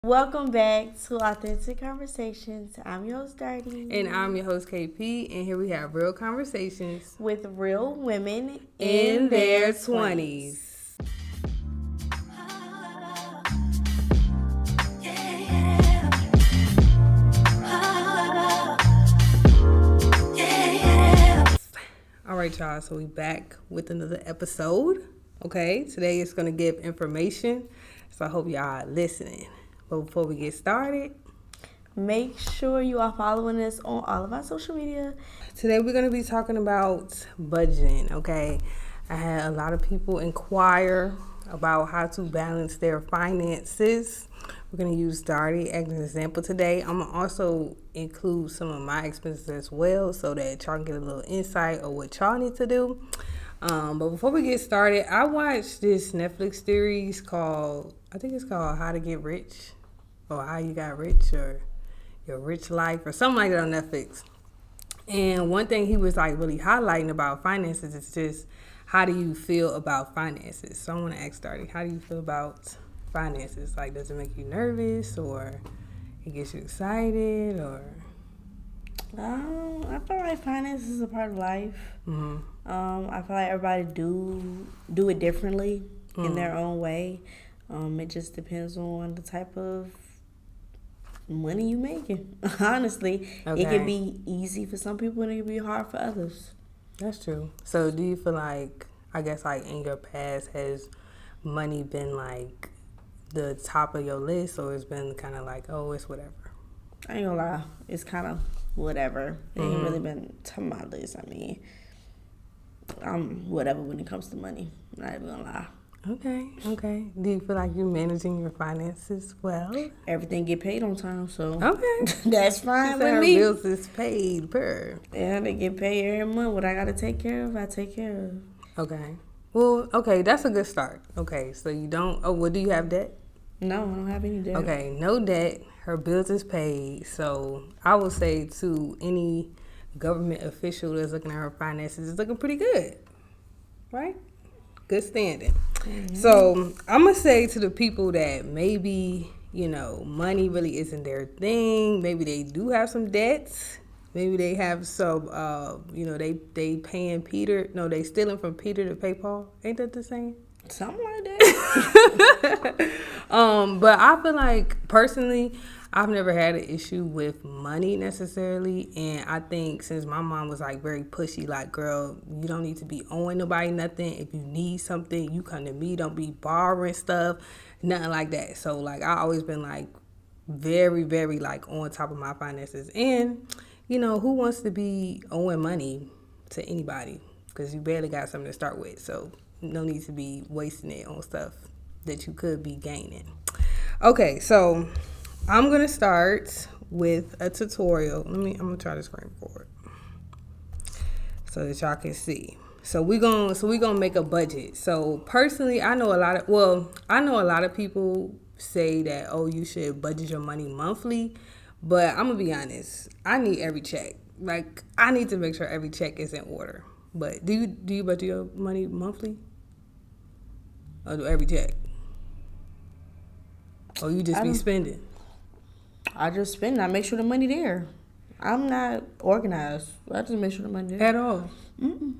Welcome back to Authentic Conversations. I'm your host, Dirty. And I'm your host, KP, and here we have real conversations with real women in their 20s. All right, y'all, so we back with another episode. Okay, today is going to give information, so I hope y'all are listening. But before we get started, make sure you are following us on all of our social media. Today we're going to be talking about budgeting, okay? I had a lot of people inquire about how to balance their finances. We're going to use Darty as an example today. I'm going to also include some of my expenses as well so that y'all can get a little insight of what y'all need to do. But before we get started, I watched this Netflix series called How to Get Rich, or How You Got Rich, or Your Rich Life, or something like that on Netflix. And one thing he was like really highlighting about finances is just, how do you feel about finances? So I want to ask Darty, how do you feel about finances? Like, does it make you nervous, or it gets you excited, or? I feel like finance is a part of life. Mm-hmm. I feel like everybody do it differently in their own way. It just depends on the type of money you making. Honestly, Okay. It can be easy for some people and it can be hard for others. That's true. So do you feel like, I guess, like in your past, has money been like the top of your list, or it's been kind of like, oh, it's whatever? I ain't gonna lie, it's kind of whatever. It ain't really been to my list. I mean, I'm whatever when it comes to money. I'm not even gonna lie. Okay. Do you feel like you're managing your finances well? Everything get paid on time, so Okay. that's fine with her me. bills is paid per. Yeah, they get paid every month. What I gotta take care of, I take care of. Okay. Well, okay, that's a good start. Okay, so you don't, do you have debt? No, I don't have any debt. Okay, no debt. Her bills is paid. So I would say to any government official that's looking at her finances, it's looking pretty good, right? Good standing. Mm-hmm. So I'm going to say to the people that maybe, money really isn't their thing. Maybe they do have some debts. Maybe they have some, they paying Peter. No, they stealing from Peter to pay Paul. Ain't that the same? Something like that. But I feel like, personally, I've never had an issue with money necessarily. And I think since my mom was like very pushy, like, girl, you don't need to be owing nobody nothing. If you need something, you come to me. Don't be borrowing stuff, nothing like that. So like, I always been like very, very like on top of my finances. And, who wants to be owing money to anybody? Because you barely got something to start with. So no need to be wasting it on stuff that you could be gaining. Okay, so I'm gonna start with a tutorial. I'm gonna try to screen record so that y'all can see. So we gonna make a budget. So personally, I know a lot of people say that, oh, you should budget your money monthly, but I'm gonna be honest. I need every check. Like, I need to make sure every check is in order. But do you budget your money monthly? Or do every check? Or you just be spending? I just spend. I make sure the money there. I'm not organized. I just make sure the money there. At all? Mm-mm.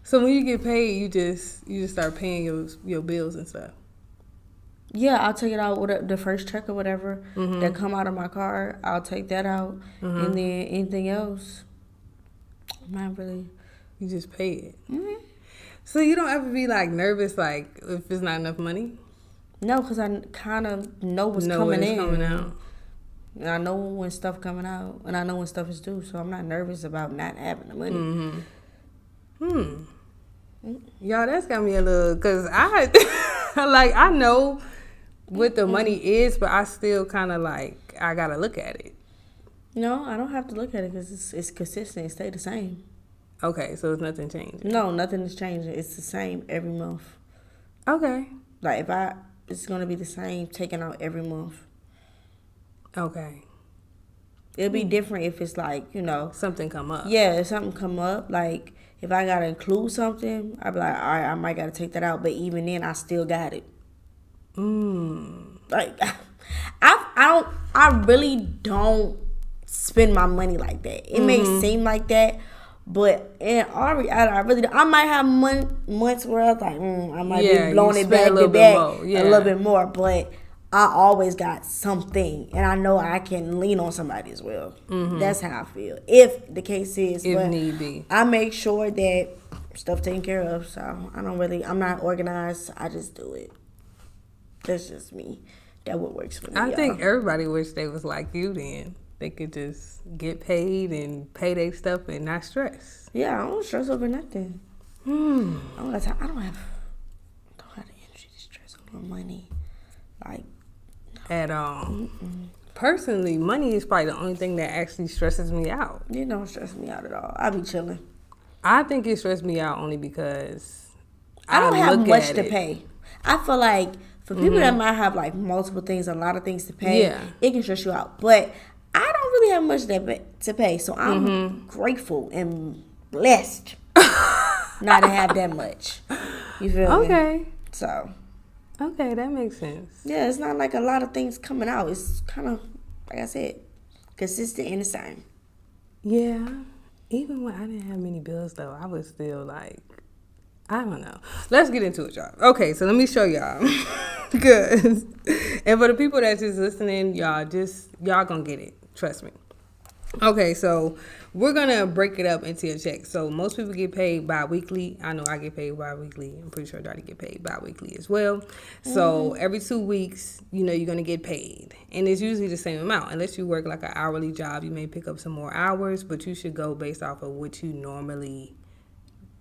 So when you get paid, you just start paying your bills and stuff? Yeah, I'll take it out with the first check or whatever that come out of my card. I'll take that out, and then anything else, not really. You just pay it. Mm-hmm. So you don't ever be like nervous, like if there's not enough money? No, because I kind of know what's coming in. Coming out. And I know when stuff coming out, and I know when stuff is due, so I'm not nervous about not having the money. Y'all, that's got me a little, because I know what the money is, but I still kind of like, I got to look at it. No, I don't have to look at it because it's consistent. It stay the same. Okay, so it's nothing changing. No, nothing is changing. It's the same every month. Okay. Like, it's going to be the same taken out every month. Okay. It'll be different if it's like, something come up. Yeah, if something come up, like if I got to include something, I'd be like, all right, I might got to take that out. But even then, I still got it. Like, I really don't spend my money like that. It may seem like that, but in all reality, I really don't. I might have months where I was like, I might be blowing it back to back a little bit more, but I always got something, and I know I can lean on somebody as well. That's how I feel. If the case is, if need be, I make sure that stuff taken care of. So I'm not organized. I just do it. That's just me. That what works for me. I think everybody wish they was like you. Then they could just get paid and pay their stuff and not stress. Yeah, I don't stress over nothing. I don't have the energy to stress over money. Like. At all. Personally, money is probably the only thing that actually stresses me out. You don't stress me out at all. I be chilling. I think it stressed me out only because I don't have much to pay. I feel like for people that might have like multiple things, a lot of things to pay, it can stress you out. But I don't really have much to pay, so I'm grateful and blessed not to have that much. You feel me? Okay. So. Okay, that makes sense. Yeah, it's not like a lot of things coming out. It's kind of, like I said, consistent and the same. Yeah. Even when I didn't have many bills, though, I was still like, I don't know. Let's get into it, y'all. Okay, so let me show y'all. Good. And for the people that's just listening, y'all gonna get it. Trust me. Okay, so we're going to break it up into a check. So most people get paid bi-weekly. I know I get paid bi-weekly. I'm pretty sure Daddy get paid bi-weekly as well. So every 2 weeks, you're going to get paid. And it's usually the same amount. Unless you work like an hourly job, you may pick up some more hours, but you should go based off of what you normally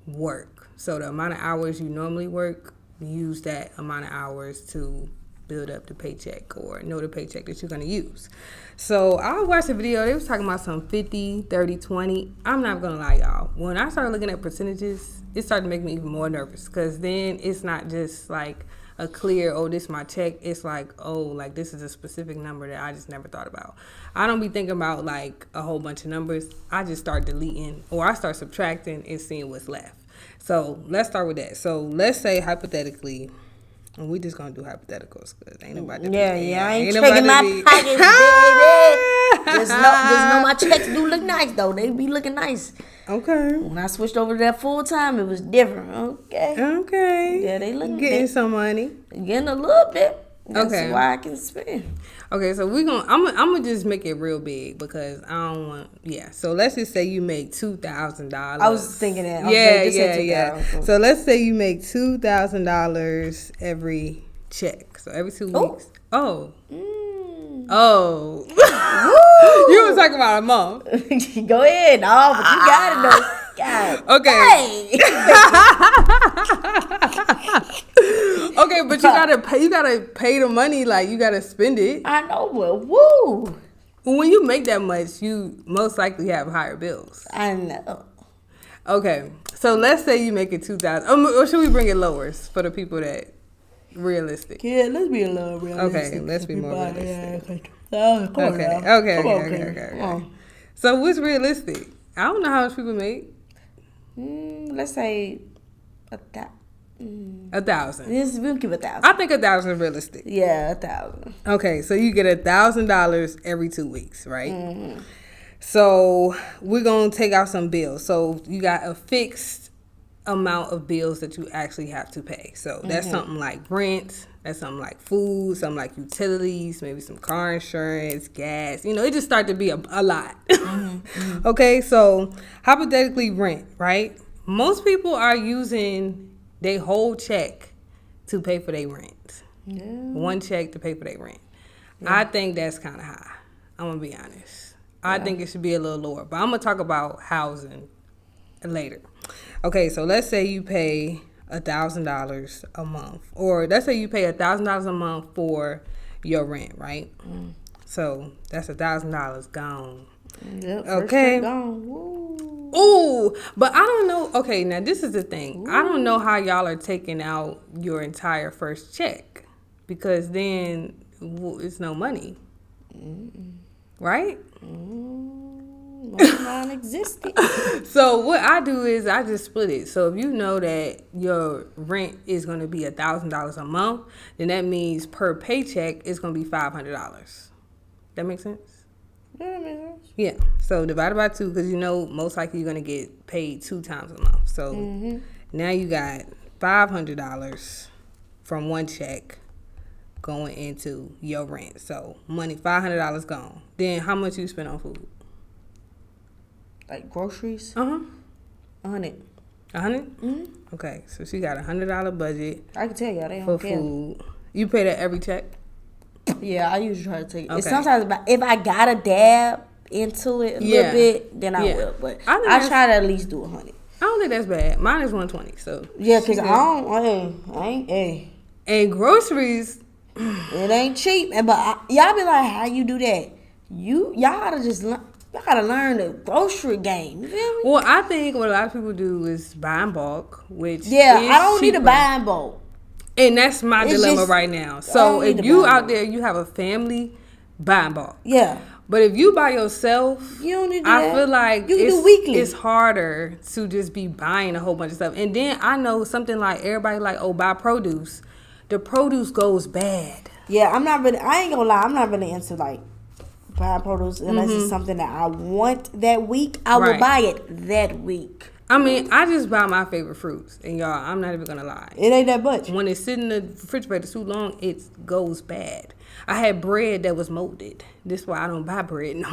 work. So the amount of hours you normally work, use that amount of hours to build up the paycheck or know the paycheck that you're going to use. So I watched a video. They was talking about some 50, 30, 20. I'm not going to lie, y'all. When I started looking at percentages, it started to make me even more nervous because then it's not just like a clear, this is my check. It's like, like this is a specific number that I just never thought about. I don't be thinking about like a whole bunch of numbers. I just start deleting or I start subtracting and seeing what's left. So let's start with that. So let's say hypothetically, and we just gonna do hypotheticals because ain't nobody. I ain't checking my pockets, baby. Just know my checks do look nice though. They be looking nice. Okay. When I switched over to that full time, it was different. Okay. Yeah, they look getting some money. Getting a little bit. That's why I can spend. Okay, so I'm gonna just make it real big because I don't want. Yeah. So let's just say you make $2,000. I was thinking that. Yeah. So let's say you make $2,000 every check. So every 2 weeks. Oh. Oh. You were talking about a month. Go ahead. No, but you got it though. Okay. Okay, but you gotta pay the money, like you gotta spend it. I know, but woo. When you make that much, you most likely have higher bills. I know. Okay, so let's say you make it 2,000. Or should we bring it lower for the people that realistic? Yeah, let's be a little realistic. Okay, let's be more realistic. Okay. So what's realistic? I don't know how much people make. Let's say 1,000. 1,000. Yes, we'll give 1,000. I think 1,000 is realistic. Yeah, 1,000. Okay, so you get $1,000 every 2 weeks, right? So we're gonna take out some bills. So you got a fixed amount of bills that you actually have to pay. So that's something like rent. That's something like food, something like utilities, maybe some car insurance, gas. It just started to be a lot. Okay, so hypothetically rent, right? Most people are using their whole check to pay for their rent. Yeah. One check to pay for their rent. Yeah. I think that's kind of high. I'm going to be honest. I think it should be a little lower. But I'm going to talk about housing later. Okay, so let's say you pay $1,000 a month, or let's say you pay $1,000 a month for your rent, right? So that's $1,000 gone. Yep, okay. Gone. Woo. Ooh, but I don't know. Okay, now this is the thing. I don't know how y'all are taking out your entire first check because then it's no money, right? Non-existent. So what I do is I just split it. So if you know that your rent is going to be $1,000 a month, then that means per paycheck it's going to be $500. That makes sense? Yeah, that makes sense. Yeah. So divided by 2, because you know most likely you're going to get paid 2 times a month. So now you got $500 from one check going into your rent. So money, $500 gone. Then how much you spend on food? Like groceries? 100. 100? Okay, so she got $100 budget. I can tell y'all they for don't care. food. You pay that every check? Yeah, I usually try to take it. Okay. Sometimes if I gotta dab into it a little bit, then I will. But I try to at least do 100. I don't think that's bad. Mine is 120. So yeah, because I ain't. And groceries, it ain't cheap. But y'all be like, how you do that? Y'all gotta learn the grocery game. You feel me? Well, I think what a lot of people do is buy in bulk, which I don't need cheaper. to buy in bulk. And that's my dilemma right now. So if you out there, you have a family, buy in bulk. Yeah. But if you by yourself, you don't need to do I feel like you can do weekly. It's harder to just be buying a whole bunch of stuff. And then I know something like everybody like, oh, buy produce. The produce goes bad. Yeah, I ain't gonna lie, I'm not really into like buying produce unless it's something that I want that week. I will buy it that week. I mean, I just buy my favorite fruits. And y'all, I'm not even gonna lie. It ain't that much. When it's sitting in the refrigerator too long, it goes bad. I had bread that was molded. This is why I don't buy bread no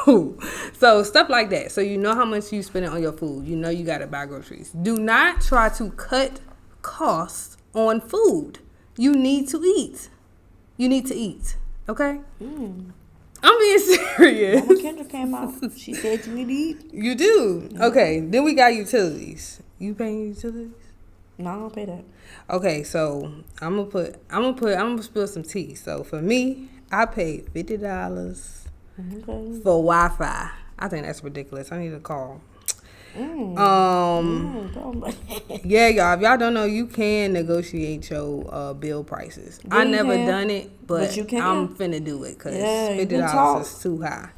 more. So stuff like that. So you know how much you spending on your food. You know you gotta buy groceries. Do not try to cut costs on food. You need to eat. You need to eat. Okay? I'm being serious. Mama Kendra came out. She said you need to eat. You do. Okay. Then we got utilities. You paying utilities? No, I don't pay that. Okay, so I'm gonna spill some tea. So for me, I paid $50 for Wi-Fi. I think that's ridiculous. I need to call. Yeah, y'all. If y'all don't know, you can negotiate your bill prices. I never done it, but you can. I'm finna do it because $50 is too high.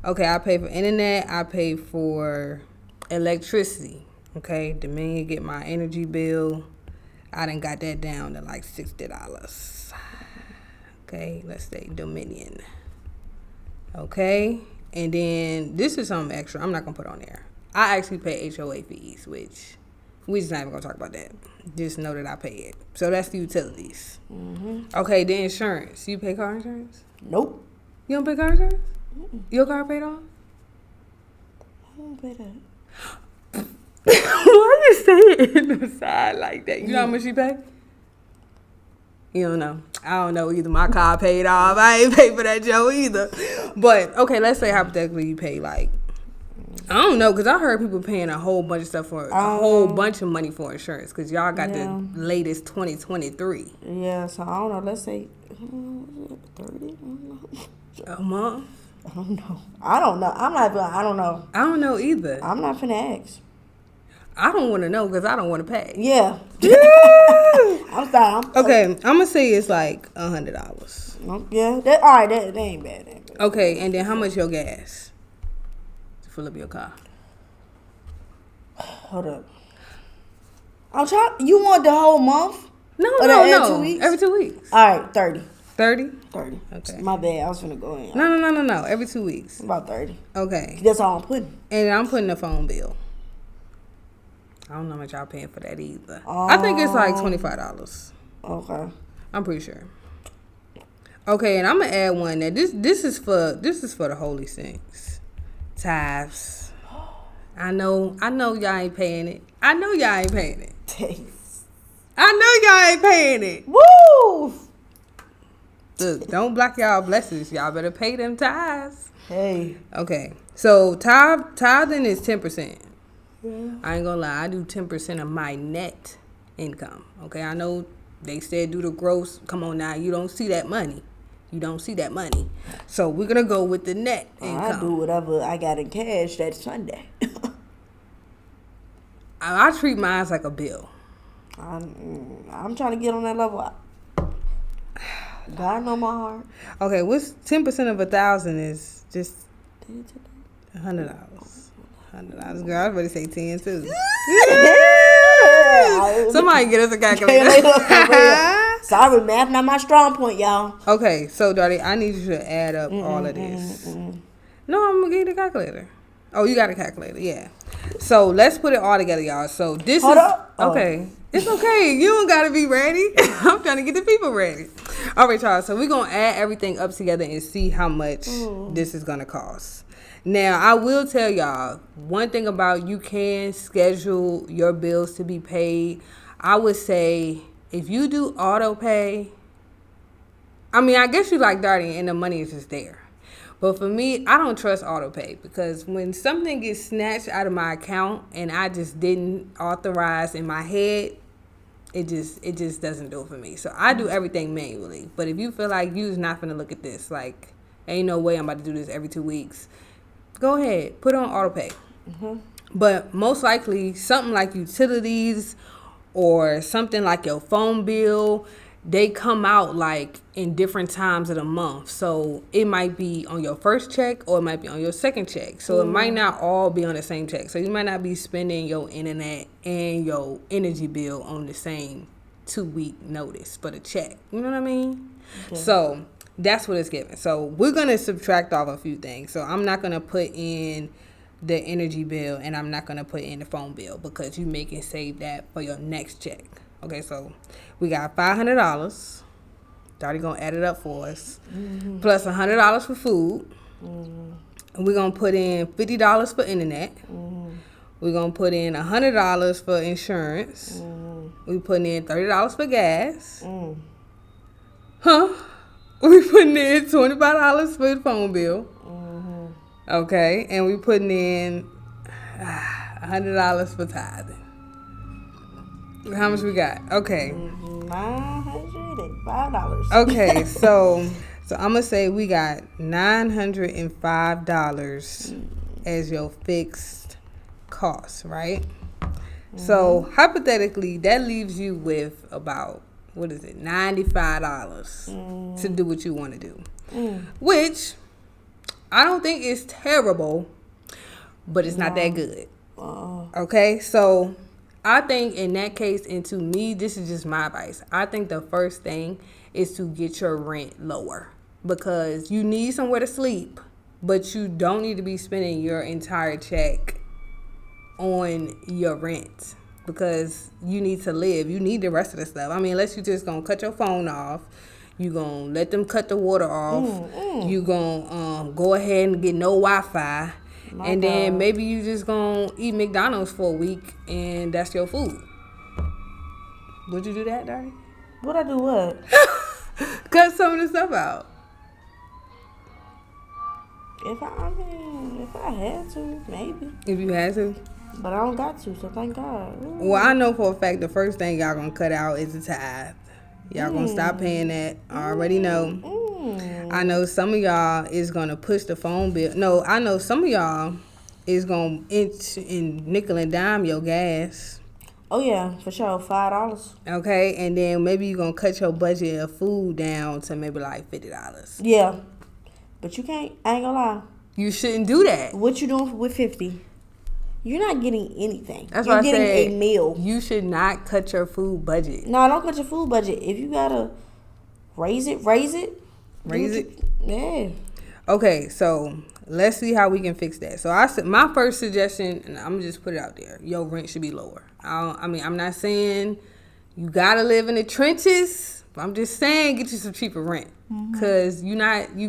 Okay, I pay for internet. I pay for electricity. Okay, Dominion get my energy bill. I done got that down to like $60. Okay, let's say Dominion. Okay, and then this is something extra. I'm not gonna put on there. I actually pay HOA fees, which we just not even gonna talk about that. Just know that I pay it. So that's the utilities. Okay, the insurance. You pay car insurance? Nope. You don't pay car insurance? Your car paid off? I don't pay that. Why you say it in the side like that? You know how much you pay? You don't know. I don't know either. My car paid off. I ain't paid for that Joe either. But, okay, let's say hypothetically you pay like, I don't know, because I heard people paying a whole bunch of stuff for a whole bunch of money for insurance because y'all got the latest 2023. Yeah, so I don't know. Let's say 30 a month. I don't know. I don't know. I don't know. I don't know either. I'm not finna ask. I don't want to know because I don't want to pay. Yeah. I'm sorry. Okay, I'm gonna say it's like $100. Yeah. All right. That ain't bad. Okay, and then how much your gas to fill up your car? Hold up. I'm trying. You want the whole month? No. Every 2 weeks. Every 2 weeks. All right, 30. 30? 30. Okay. My bad. I was finna go in. No. Every 2 weeks. About 30. Okay. That's all I'm putting. And I'm putting a phone bill. I don't know how much y'all paying for that either. I think it's like $25. Okay. I'm pretty sure. Okay, and I'm gonna add one that this is for the holy saints. Tithes. I know y'all ain't paying it. I know y'all ain't paying it. Woo! Look, don't block y'all blessings. Y'all better pay them tithes. Hey. Okay, so tithing is 10%. Yeah. I ain't gonna lie, I do 10% of my net income. Okay, I know they said do the gross. Come on now, you don't see that money. So we're gonna go with the net income. I do whatever I got in cash that Sunday. I treat mine like a bill. I'm trying to get on that level. God know my heart. Okay, what's 10% of 1,000 is just $100, girl. I was about to say 10 too. Somebody get us a calculator. Sorry, math not my strong point, y'all. Okay, so Darty, I need you to add up all of this. No, I'm gonna give you the calculator. Oh, you got a calculator, yeah. So let's put it all together, y'all. So this Hold is up. okay. It's okay. You don't gotta be ready. I'm trying to get the people ready. All right, y'all. So we're gonna add everything up together and see how much this is gonna cost. Now, I will tell y'all one thing about you can schedule your bills to be paid. I would say if you do auto pay, I mean, I guess you like Darty and the money is just there. But for me, I don't trust auto pay because when something gets snatched out of my account and I just didn't authorize in my head, it just doesn't do it for me. So I do everything manually. But if you feel like you's not gonna look at this, like ain't no way I'm about to do this every 2 weeks, go ahead, put on auto pay. But most likely something like utilities or something like your phone bill, they come out like in different times of the month. So it might be on your first check or it might be on your second check. So it might not all be on the same check. So you might not be spending your internet and your energy bill on the same 2-week notice for the check. You know what I mean? Okay. So that's what it's giving. So we're going to subtract off a few things. So I'm not going to put in the energy bill and I'm not going to put in the phone bill because you make it save that for your next check. Okay, so we got $500. Darty gonna add it up for us. Plus $100 for food. And we're gonna put in $50 for internet. We're gonna put in $100 for insurance. We putting in $30 for gas. We putting in $25 for the phone bill. Okay, and we putting in $100 for tithing. How much we got? Okay. $905. Okay, so I'm gonna say we got $905 as your fixed cost, right? So hypothetically, that leaves you with about $95 to do what you want to do, which I don't think is terrible, but it's not that good. Okay, so I think in that case, and to me, this is just my advice. I think the first thing is to get your rent lower because you need somewhere to sleep, but you don't need to be spending your entire check on your rent because you need to live. You need the rest of the stuff. I mean, unless you just gonna cut your phone off, you gonna let them cut the water off, you gonna go ahead and get no Wi-Fi. And then maybe you just gonna eat McDonald's for a week and that's your food. Would you do that, Darty? Would I do what? Cut some of the stuff out. If I had to, maybe. If you had to. But I don't got to, so thank God. Well, I know for a fact the first thing y'all gonna cut out is the tithe. Y'all gonna stop paying that. I already know. I know some of y'all is gonna push the phone bill. No, I know some of y'all is gonna inch and nickel and dime your gas. Oh yeah, for sure, $5. Okay, and then maybe you're gonna cut your budget of food down to maybe like $50. Yeah, but you can't. I ain't gonna lie. You shouldn't do that. What you doing with $50? You're not getting anything. That's You're why I getting said a meal. You should not cut your food budget. No, don't cut your food budget. If you gotta raise it. Yeah. Okay, so let's see how we can fix that. So I said my first suggestion, and I'm gonna just put it out there: your rent should be lower. I mean, I'm not saying you gotta live in the trenches. But I'm just saying get you some cheaper rent, cause you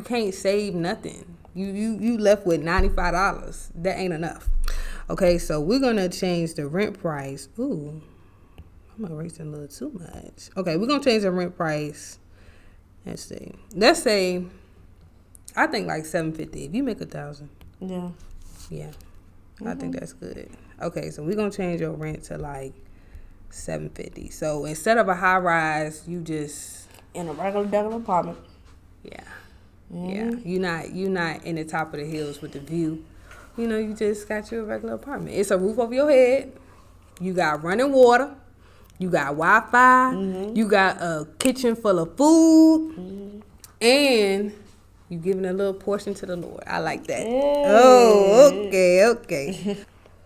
can't save nothing. You left with $95. That ain't enough. Okay, so we're gonna change the rent price. Ooh, I'm erasing a little too much. Okay, we're gonna change the rent price. Let's say I think like $750. If you make $1,000. Yeah. I think that's good. Okay, so we're gonna change your rent to like $750. So instead of a high rise, you just in a regular apartment. Yeah. Yeah. You're not in the top of the hills with the view. You know, you just got your regular apartment. It's a roof over your head. You got running water. You got Wi-Fi. You got a kitchen full of food. And You giving a little portion to the Lord. I like that. Oh, okay.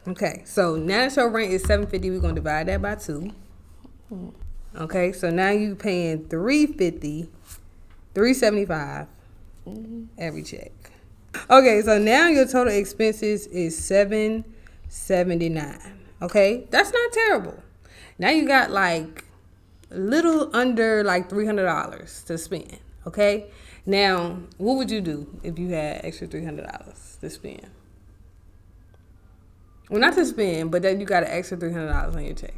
Okay, so now that your rent is $750, we're gonna divide that by 2. Okay, so now you paying $350, $375 every check. Okay, so now your total expenses is $779. Okay, that's not terrible. Now you got like a little under like $300 to spend. Okay, now what would you do if you had extra $300 to spend? Well, not to spend, but then you got an extra $300 on your check.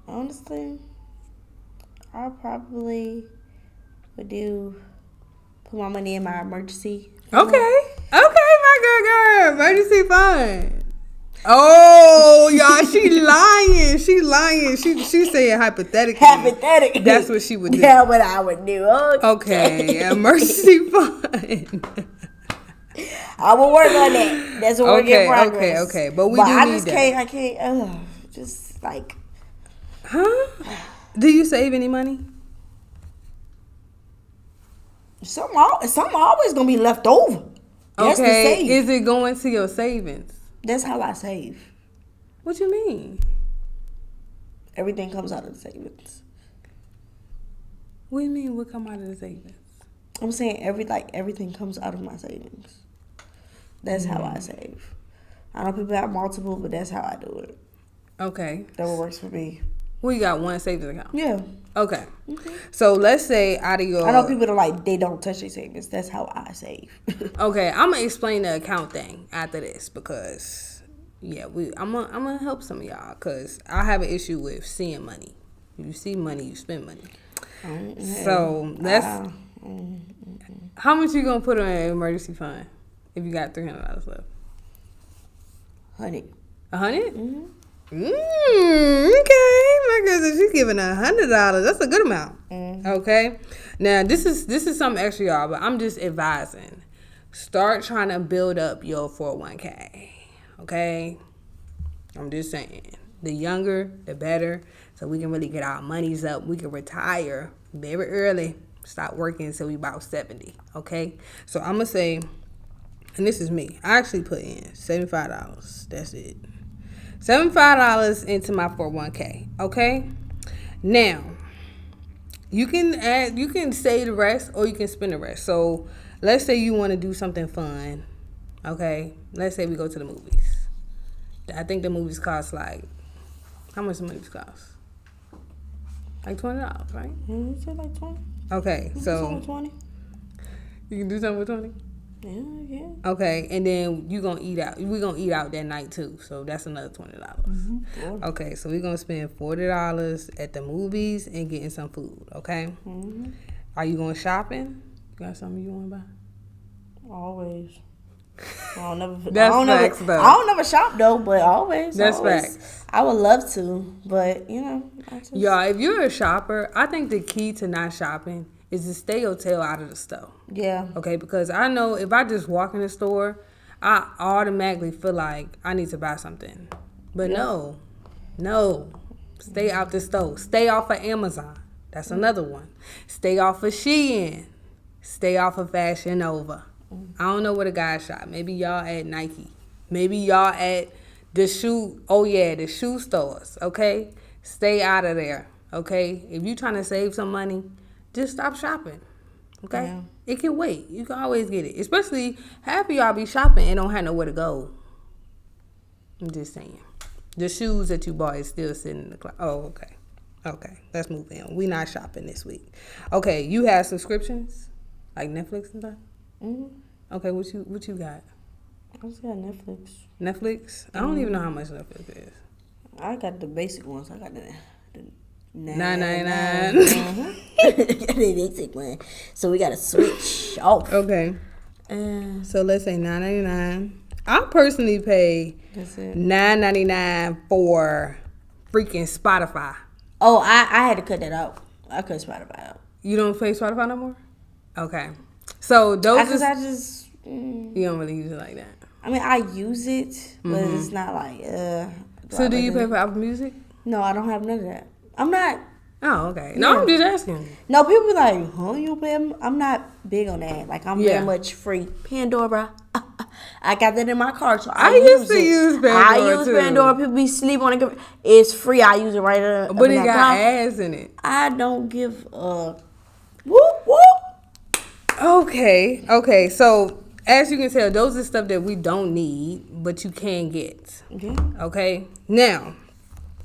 Honestly, I probably would put my money in my emergency. Okay, my girl, emergency fund. Oh, y'all, she lying. She saying hypothetically. That's what she would do. That's what I would do. Okay, emergency fund. I will work on that. That's a work in progress. Okay. But we do I need just that. I can't. Just like. Huh? Do you save any money? Something always gonna be left over. That's the save. Is it going to your savings? That's how I save. What you mean? Everything comes out of the savings. What do you mean? What come out of the savings? I'm saying everything comes out of my savings. That's how I save. I know people have multiple, but that's how I do it. Okay. That what works for me. Well, you got one savings account. Yeah. Okay. Mm-hmm. So let's say out of your... I know people that they don't touch their savings. That's how I save. Okay, I'm gonna explain the account thing after this because I'm gonna help some of y'all because I have an issue with seeing money. You see money, you spend money. So let's... How much you gonna put on an emergency fund if you got $300 left? 100. 100? Mm-hmm. Okay, my girl said she's giving $100. That's a good amount. Mm-hmm. Okay, now this is something extra, y'all, but I'm just advising. Start trying to build up your 401k. Okay, I'm just saying. The younger, the better, so we can really get our monies up. We can retire very early. Stop working until we about 70. Okay, so I'm gonna say, and this is me. I actually put in $75. That's it. $75 into my 401k. Okay. Now, you can save the rest or you can spend the rest. So let's say you want to do something fun. Okay. Let's say we go to the movies. I think the movies cost like, how much the movies cost? Like $20, right? You said like 20. Okay, so 20. You can do something with 20? Yeah. Okay, and then we're gonna eat out that night too, so that's another $20. Mm-hmm. Okay, so we're gonna spend $40 at the movies and getting some food. Okay. Mm-hmm. Are you going shopping? You got something you want to buy? Always. I don't never shop though, but always. Facts. I would love to, but Y'all, if you're a shopper, I think the key to not shopping is to stay your tail out of the store. Yeah. Okay, because I know if I just walk in the store, I automatically feel like I need to buy something. But no. Stay out the store. Stay off of Amazon. That's another one. Stay off of Shein. Stay off of Fashion Nova. I don't know where the guys shop. Maybe y'all at Nike. Maybe y'all at the shoe stores. Okay? Stay out of there. Okay? If you trying to save some money, just stop shopping. Okay? Yeah. It can wait. You can always get it. Especially half of y'all be shopping and don't have nowhere to go. I'm just saying. The shoes that you bought is still sitting in the closet. Oh, okay. Okay. Let's move in. We not shopping this week. Okay. You have subscriptions? Like Netflix and stuff? Mm-hmm. Okay. What you got? I just got Netflix. Netflix? I don't even know how much Netflix is. I got the basic ones. I got the $9.99. The basic one. So we got to switch off. Okay. So let's say $9.99. I personally pay $9.99 for freaking Spotify. Oh, I had to cut that out. I cut Spotify out. You don't pay Spotify no more? Okay. So those you don't really use it like that. I mean, I use it, but it's not like So do you pay for Apple Music? No, I don't have none of that. I'm not Oh, okay. No, I'm just asking. No, people be like, huh, you pay? I'm not big on that. Like, I'm very much free. Pandora. I got that in my car, so I used to use Pandora, I use Pandora. People be sleep on it. It's free. I use it right up. But it got ads in it. I don't give a whoop, whoop. Okay. So, as you can tell, those are stuff that we don't need, but you can get. Okay? Now,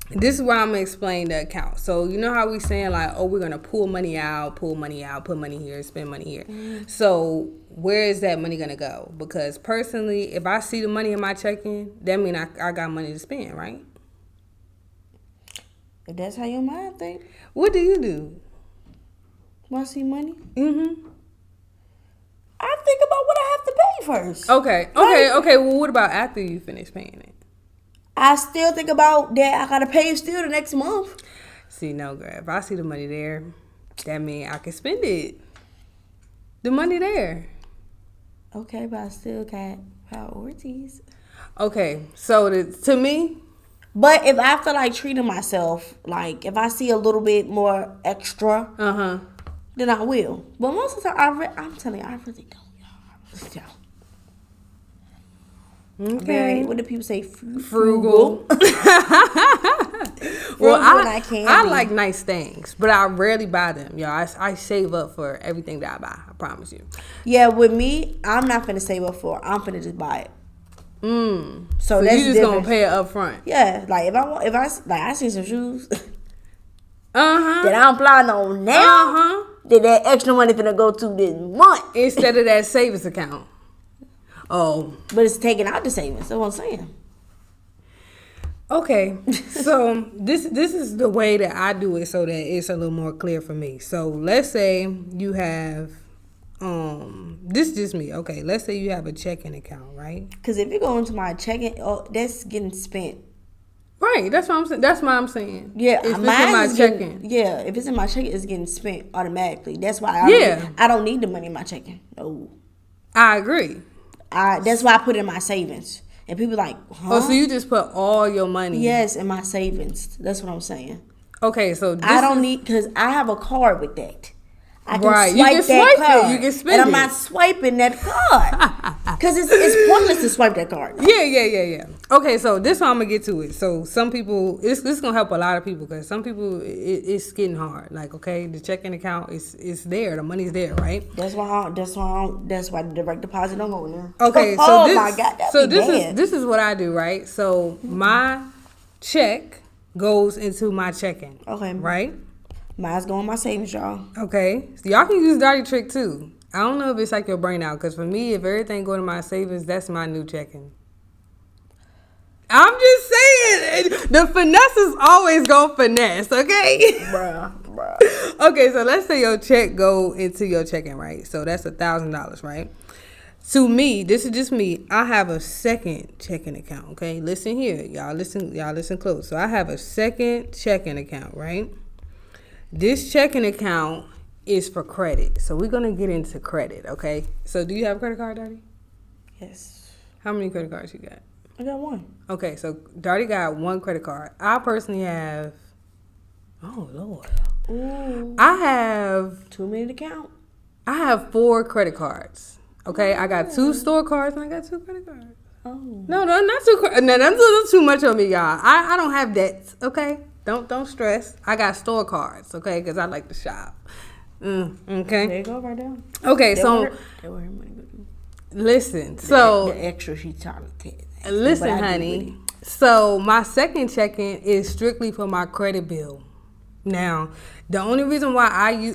this is where I'm going to explain the account. So, you know how we saying like, oh, we're going to pull money out, put money here, spend money here. So, where is that money going to go? Because personally, if I see the money in my checking, that means I got money to spend, right? If that's how your mind think. What do you do? When I see money? Mm-hmm. I think about what I have to pay first. Okay. Well, what about after you finish paying it? I still think about that. I gotta pay it still the next month. See, no, girl. If I see the money there, that means I can spend it. The money there. Okay, but I still got priorities. Okay, so to me. But if I feel like treating myself, like if I see a little bit more extra, then I will. But most of the time, I'm telling you, I really don't, y'all. I really don't. Okay. Very, what do people say? Frugal. Well, I like nice things, but I rarely buy them, y'all. I save up for everything that I buy. I promise you. Yeah, with me, I'm not finna save up for it. I'm finna just buy it. So that's you just different. gonna pay it up front. Yeah, like I see some shoes that I'm planning on now. That extra money finna go to this month instead of that savings account. Oh, but it's taking out the savings. That's what I'm saying. Okay, so this is the way that I do it so that it's a little more clear for me. So let's say you have, this is just me. Okay, let's say you have a checking account, right? Because if you go into my checking, that's getting spent. Right, that's what I'm saying. That's what I'm saying. Yeah, if it's in my checking. Yeah, if it's in my checking, it's getting spent automatically. That's why I don't need the money in my checking. No, I agree. That's why I put it in my savings. And people like, huh? Oh, so you just put all your money? Yes, in my savings. That's what I'm saying. Okay, so I don't need, because I have a card with that. I can right. swipe that card. You can spend and I'm not swiping that card. Because it's pointless to swipe that card. Yeah. Okay, so this is how I'm going to get to it. So some people, this is going to help a lot of people because some people, it's getting hard. Like, okay, the checking account is there. The money's there, right? That's why the direct deposit don't go in there. Okay, so my God, this is what I do, right? So my check goes into my checking. Okay. Right? Mine's going in my savings, y'all. Okay. So y'all can use Dirty Trick too. I don't know if it's like your brain out, because for me, if everything go to my savings, that's my new checking. I'm just saying, the finesse is always gonna finesse, okay? Bruh. Okay, so let's say your check go into your checking, right? So that's $1,000, right? To me, this is just me. I have a second checking account, okay? Listen here, y'all listen close. So I have a second checking account, right? This checking account is for credit. So we're going to get into credit, okay? So do you have a credit card, Darty? Yes. How many credit cards you got? I got one. Okay, so Darty got one credit card. I personally have, oh, Lord. Ooh. I have... Too many to count. I have 4 credit cards, okay? I got 2 store cards and I got 2 credit cards. Oh. No, not 2. No, that's a little too much on me, y'all. I don't have debts, okay? Don't stress. I got store cards, okay? Because I like to shop. Okay. There you go, right there. Okay, listen. So the extra she trying to take. Listen, honey. So my second checking is strictly for my credit bill. Now, the only reason why I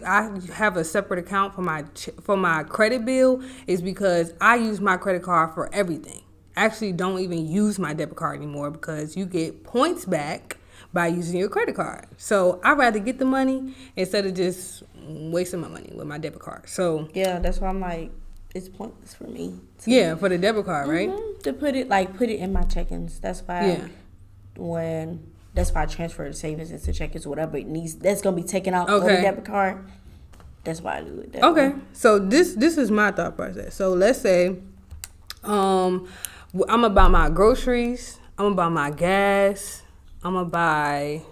have a separate account for my credit bill is because I use my credit card for everything. I actually don't even use my debit card anymore because you get points back by using your credit card. So I'd rather get the money instead of just wasting my money with my debit card. So yeah, that's why I'm like, it's pointless for me. Yeah, for the debit card, right? To put it in my check-ins. That's why that's why I transfer the savings into check-ins, whatever it needs. That's gonna be taken out of the debit card. That's why I do it. That way. So this is my thought process. So let's say, I'm gonna buy my groceries. I'm gonna buy my gas. I'm gonna buy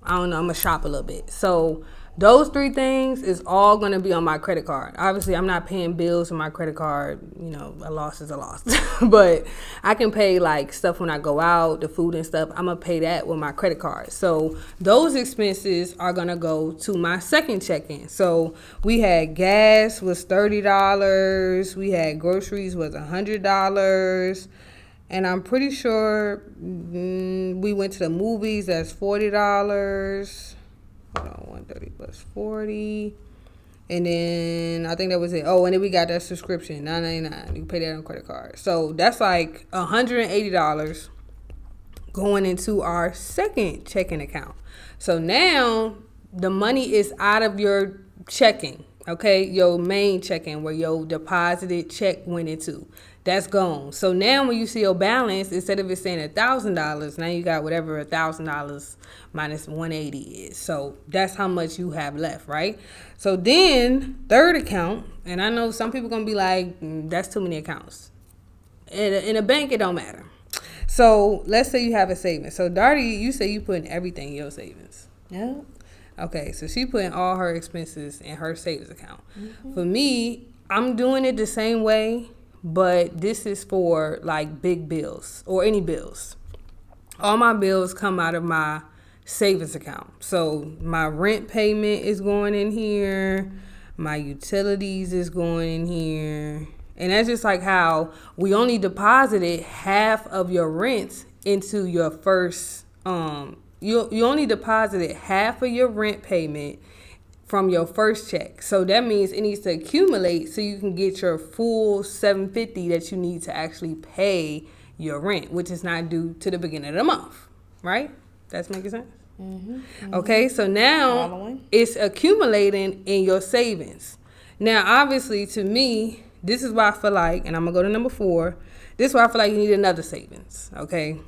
I don't know, I'm gonna shop a little bit. So those 3 things is all gonna be on my credit card. Obviously, I'm not paying bills on my credit card. You know, a loss is a loss. But I can pay like stuff when I go out, the food and stuff. I'm gonna pay that with my credit card. So those expenses are gonna go to my second check-in. So we had gas was $30. We had groceries was $100. And I'm pretty sure we went to the movies. That's $40. Hold on, 130 plus 40. And then I think that was it. Oh, and then we got that subscription, $9.99. You pay that on credit card. So that's like $180 going into our second checking account. So now the money is out of your checking, okay? Your main checking where your deposited check went into. That's gone. So now when you see your balance, instead of it saying $1,000, now you got whatever $1,000 minus 180 is. So that's how much you have left, right? So then third account, and I know some people gonna be like, that's too many accounts. In a bank, it don't matter. So let's say you have a savings. So Darty, you say you putting everything in your savings. Yeah. Okay, so she putting all her expenses in her savings account. For me, I'm doing it the same way. But this is for like big bills or any bills. All my bills come out of my savings account. So my rent payment is going in here. My utilities is going in here. And that's just like how we only deposited half of your rent into your first, you only deposited half of your rent payment from your first check. So that means it needs to accumulate so you can get your full $750 that you need to actually pay your rent, which is not due to the beginning of the month, right? That's making sense? Okay, so now it's accumulating in your savings. Now, obviously, to me, this is why I feel like, and I'm going to go to number 4, this is why I feel like you need another savings, okay?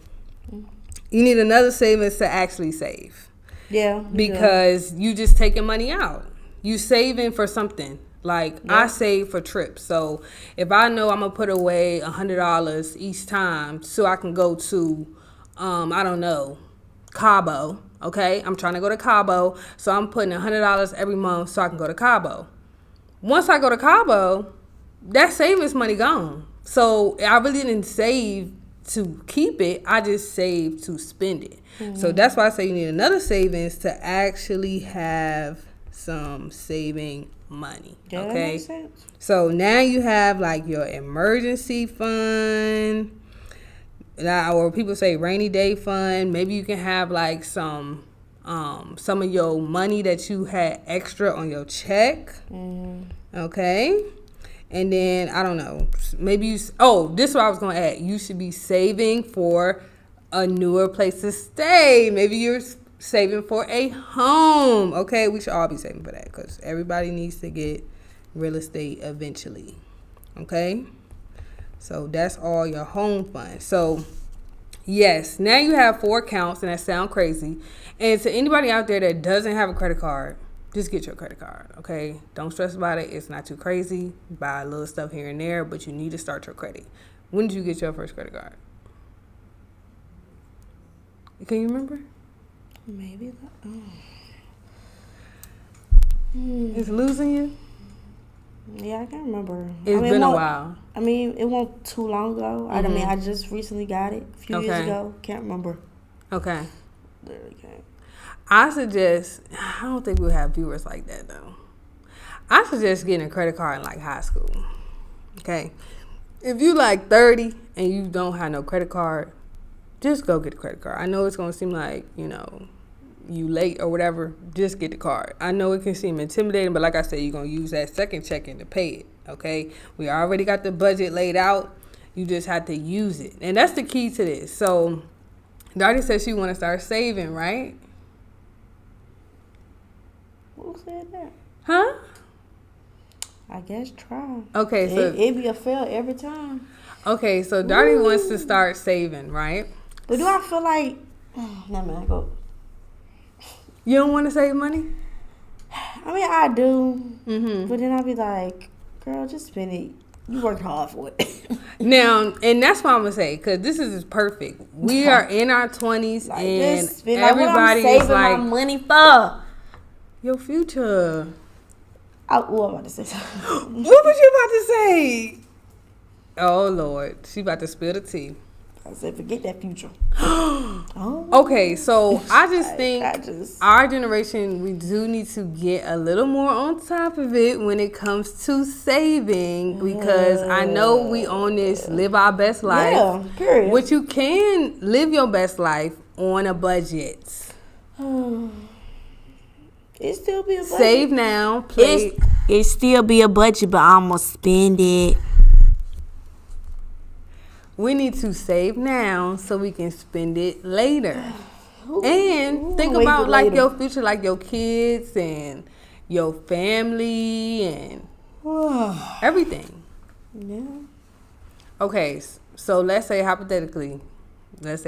You need another savings to actually save. Yeah. Because you just taking money out. You saving for something. Like I save for trips. So if I know I'm gonna put away $100 each time so I can go to I don't know, Cabo. Okay? I'm trying to go to Cabo. So I'm putting $100 every month so I can go to Cabo. Once I go to Cabo, that savings money gone. So I really didn't save to keep it. I just saved to spend it. So that's why I say you need another savings to actually have some saving money. Yeah, okay, that makes sense. So now you have like your emergency fund, or people say rainy day fund. Maybe you can have like some of your money that you had extra on your check. Okay. And then, I don't know, maybe this is what I was going to add. You should be saving for a newer place to stay. Maybe you're saving for a home. Okay, we should all be saving for that because everybody needs to get real estate eventually. Okay, so that's all your home fund. So, yes, now you have 4 accounts, and that sounds crazy. And to anybody out there that doesn't have a credit card, just get your credit card, okay? Don't stress about it. It's not too crazy. Buy a little stuff here and there, but you need to start your credit. When did you get your first credit card? Can you remember? Maybe. It's losing you? Yeah, I can't remember. It's been a while. I mean, it wasn't too long ago. I mean, I just recently got it a few years ago. Can't remember. Okay. Literally can't. I don't think we'll have viewers like that though. I suggest getting a credit card in like high school. Okay. If you like 30 and you don't have no credit card, just go get a credit card. I know it's going to seem like, you late or whatever. Just get the card. I know it can seem intimidating, but like I said, you're going to use that second check-in to pay it. Okay. We already got the budget laid out. You just have to use it. And that's the key to this. So Darty said she want to start saving, right? Who said that? Huh? I guess try. Okay, so it be a fail every time. Okay, so Darty wants to start saving, right? But do I feel like no man, go. You don't want to save money? I mean, I do. But then I be like, girl, just spend it You worked hard for it. Now, and that's what I'm gonna say, because this is perfect. We are in our 20s, like, and everybody like, is like, my money for your future. I'm about to say something. What was you about to say? Oh Lord, she about to spill the tea. I said, forget that future. Okay, so I just think our generation, we do need to get a little more on top of it when it comes to saving, because I know we on this live our best life. Yeah, period. Which you can live your best life on a budget. It still be a budget. Save now, it still be a budget, but I'm gonna spend it. We need to save now so we can spend it later. And think about like your future, like your kids and your family and everything. Yeah. Okay, so let's say hypothetically, because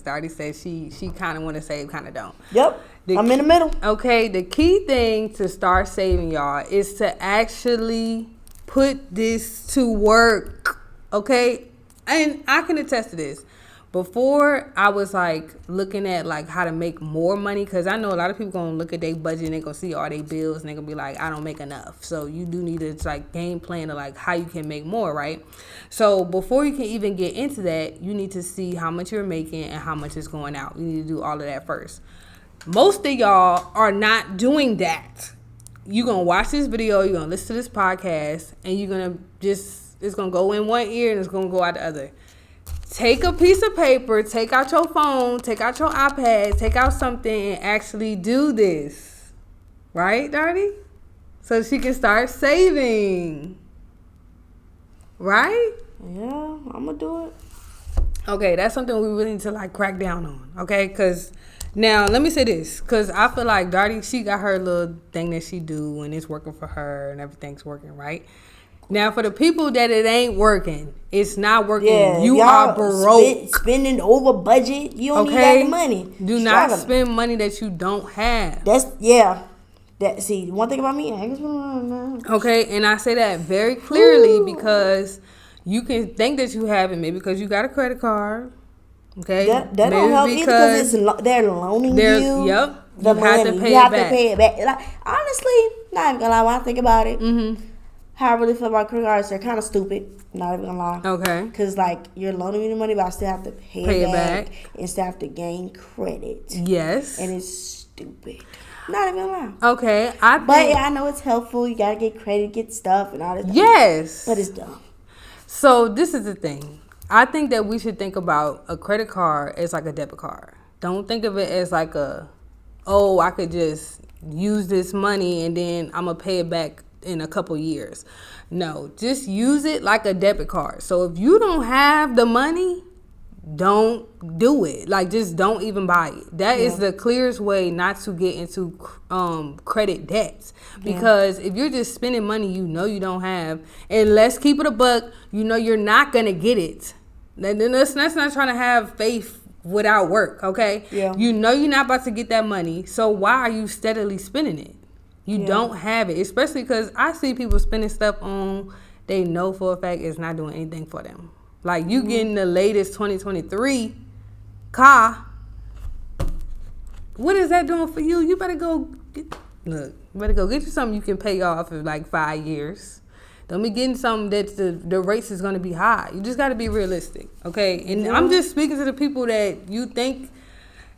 Darty said she kind of want to save, kind of don't. Yep, I'm in the middle. Okay, the key thing to start saving, y'all, is to actually put this to work, okay? And I can attest to this. Before, I was like looking at like how to make more money, because I know a lot of people gonna look at their budget and they gonna see all their bills and they gonna be like, I don't make enough. So you do need to like game plan to like how you can make more, right? So before you can even get into that, you need to see how much you're making and how much is going out. You need to do all of that first. Most of y'all are not doing that. You're gonna watch this video, you're gonna listen to this podcast, and you're gonna it's gonna go in one ear and it's gonna go out the other. Take a piece of paper, take out your phone, take out your iPad, take out something and actually do this. Right, Darty? So she can start saving. Right? Yeah, I'm gonna do it. Okay, that's something we really need to like crack down on. Okay, because now let me say this, because I feel like Darty, she got her little thing that she do and it's working for her and everything's working, right? Now, for the people that it ain't working, it's not working. Yeah, you are broke. Spending over budget. You don't need that money. Do not spend money that you don't have. See, one thing about me, I ain't spending money. Okay, and I say that very clearly because you can think that you have it, maybe because you got a credit card. Okay, that don't help either because they're loaning you. Yep, the money. You have to pay it back. Like, honestly, not even gonna lie. When I think about it. Mm-hmm. How I really feel about credit cards, they're kind of stupid. Not even gonna lie. Okay. Because like you're loaning me the money, but I still have to pay it back and still have to gain credit. Yes. And it's stupid. Not even gonna lie. Okay. But yeah, I know it's helpful. You gotta get credit, get stuff, and all this. Yes. But it's dumb. So this is the thing. I think that we should think about a credit card as like a debit card. Don't think of it as like I could just use this money and then I'm gonna pay it back in a couple years. No, just use it like a debit card. So if you don't have the money, don't do it. Like, just don't even buy it. That is the clearest way not to get into credit debts. Because if you're just spending money you know you don't have, and let's keep it a buck, you know you're not gonna get it. Then that's not trying to have faith without work, okay? Yeah. You know you're not about to get that money, so why are you steadily spending it? You don't have it, especially because I see people spending stuff on they know for a fact it's not doing anything for them. Like, you getting the latest 2023 car. What is that doing for you? You better go get you something you can pay off in like 5 years. Don't be getting something that the rates is going to be high. You just got to be realistic, okay? And I'm just speaking to the people that you think.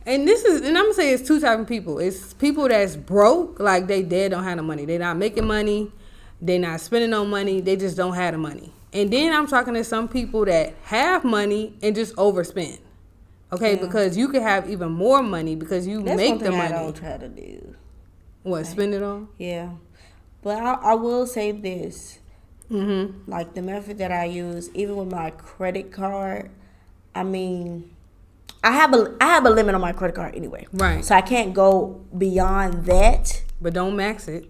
And I'm gonna say it's two types of people. It's people that's broke, like they dead don't have no money. They not making money, they not spending no money, they just don't have the money. And then I'm talking to some people that have money and just overspend. Okay, because you could have even more money because you make the money. That's one thing I don't try to do. What, spend it all? Yeah. But I will say this. Mm-hmm. Like the method that I use, even with my credit card, I mean, I have a limit on my credit card anyway. Right. So I can't go beyond that. But don't max it.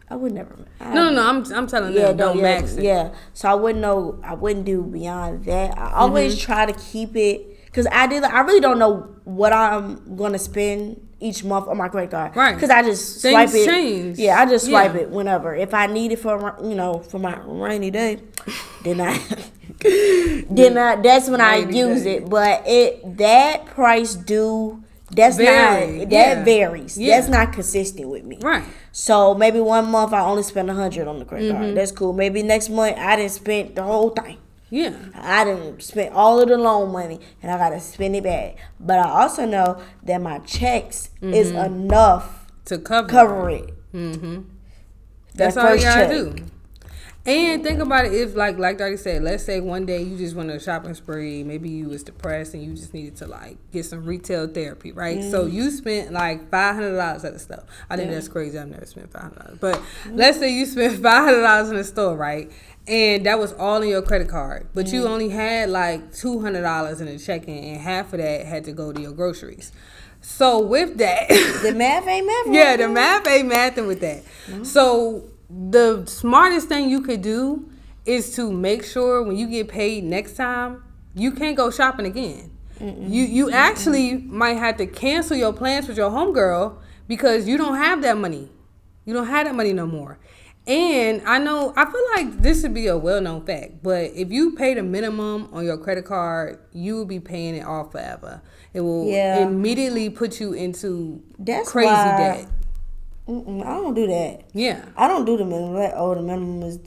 I would never. No. I'm telling them don't max it. Yeah. So I wouldn't do beyond that. I always try to keep it because I really don't know what I'm gonna spend each month on my credit card. Right. Because I just swipe it. Change. Yeah, I just swipe it whenever. If I need it for, for my rainy day, then that's when I use it. But that price that's that varies. Yeah. That's not consistent with me. Right. So maybe one month I only spend $100 on the credit card. That's cool. Maybe next month I didn't spend the whole thing. Yeah. I didn't spend all of the loan money and I gotta spend it back. But I also know that my checks is enough to cover it. That's all you gotta do. And think about it, if like Daddy said, let's say one day you just went on a shopping spree, maybe you was depressed and you just needed to like get some retail therapy, right? So you spent like $500 at the store. I think that's crazy. I've never spent $500. But let's say you spent $500 in the store, right? And that was all in your credit card. But you only had like $200 in the checking, and half of that had to go to your groceries. So with that, the math ain't mathing. Yeah, the math ain't mathing with that. So the smartest thing you could do is to make sure when you get paid next time, you can't go shopping again. You actually might have to cancel your plans with your homegirl because you don't have that money. You don't have that money no more. And I feel like this should be a well-known fact, but if you pay the minimum on your credit card, you will be paying it off forever. It will immediately put you into crazy debt. I don't do that. Yeah. I don't do the minimum. Like, the minimum is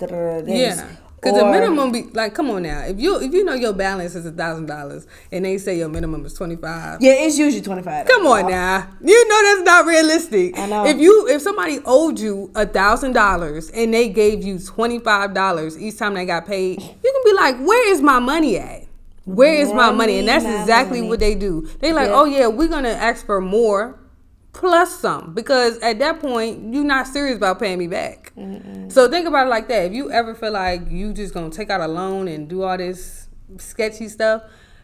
yeah. Because the minimum be like, come on now. If you know your balance is $1,000 and they say your minimum is $25. Yeah, it's usually $25. Come on now. You know that's not realistic. I know. If somebody owed you $1,000 and they gave you $25 each time they got paid, you can be like, where is my money at? Where is my money? And that's exactly what they do. They like, oh yeah, we're gonna ask for more plus some, because at that point you're not serious about paying me back. So think about it like that. If you ever feel like you just gonna take out a loan and do all this sketchy stuff,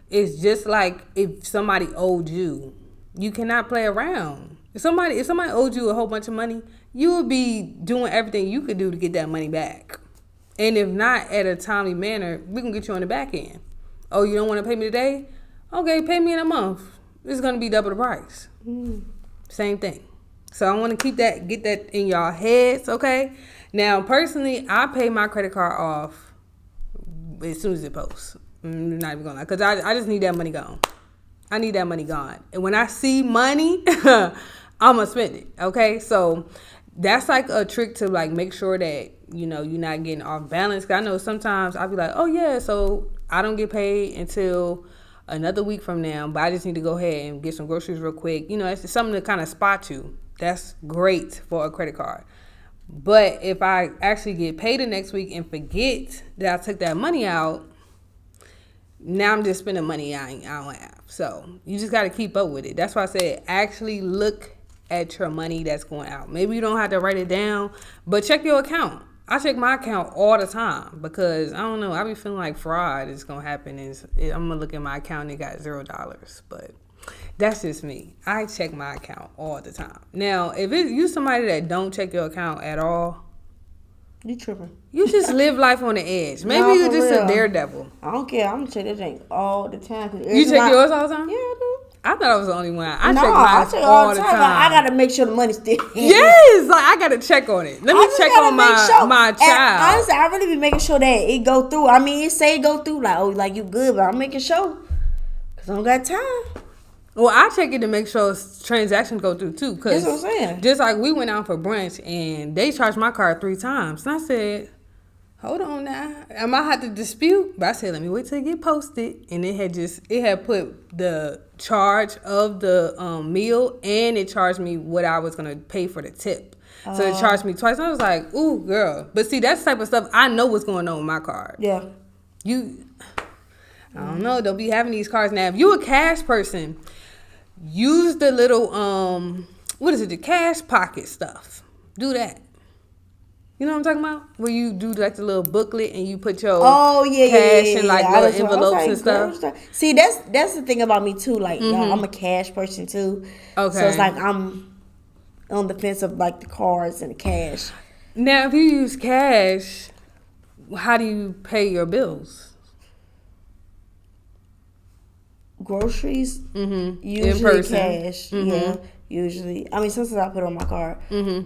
it's just like if somebody owed you. You cannot play around. If somebody owed you a whole bunch of money, you would be doing everything you could do to get that money back. And if not at a timely manner, we can get you on the back end. Oh, you don't want to pay me today? Okay, pay me in a month. It's gonna be double the price. Same thing. So I want to get that in y'all heads, okay? Now, personally, I pay my credit card off as soon as it posts. I'm not even gonna lie, because I just need that money gone. I need that money gone. And when I see money, I'm gonna spend it, okay? So that's like a trick to like make sure that, you're not getting off balance. Because I know sometimes I'll be like, oh yeah, so I don't get paid until another week from now, but I just need to go ahead and get some groceries real quick. It's something to kind of spot you. That's great for a credit card. But if I actually get paid the next week and forget that I took that money out, now I'm just spending money I don't have. So you just got to keep up with it. That's why I said actually look at your money that's going out. Maybe you don't have to write it down, but check your account. I check my account all the time because I don't know. I be feeling like fraud is gonna happen. I'm gonna look at my account and it got $0, but that's just me. I check my account all the time. Now, if you somebody that don't check your account at all, you tripping. You just live life on the edge. Maybe you're just a daredevil. I don't care. I'm gonna check that thing all the time. You check yours all the time? Yeah, I do. I thought I was the only one. I check mine all the time. I gotta make sure the money's still in. Yes, like I gotta check on it. Let me check on my child. And honestly, I really be making sure that it go through. I mean, it say it go through like you good, but I'm making sure because I don't got time. Well, I check it to make sure transactions go through too. Cause that's what I'm saying. Just like we went out for brunch and they charged my card 3 times, and I said, hold on now, I might have to dispute. But I said, let me wait till it get posted. And it had put the charge of the meal, and it charged me what I was gonna pay for the tip. So it charged me twice. And I was like, ooh, girl. But see, that's the type of stuff I know what's going on with my card. Yeah. I don't know. They'll be having these cards now. If you a cash person, use the little the cash pocket stuff. Do that. You know what I'm talking about? Where you do like the little booklet and you put your cash in like little envelopes and stuff. See, that's the thing about me too. Like, I'm a cash person too. Okay. So it's like I'm on the fence of like the cards and the cash. Now, if you use cash, how do you pay your bills? groceries, usually cash. Yeah, usually. I mean, sometimes I put it on my card.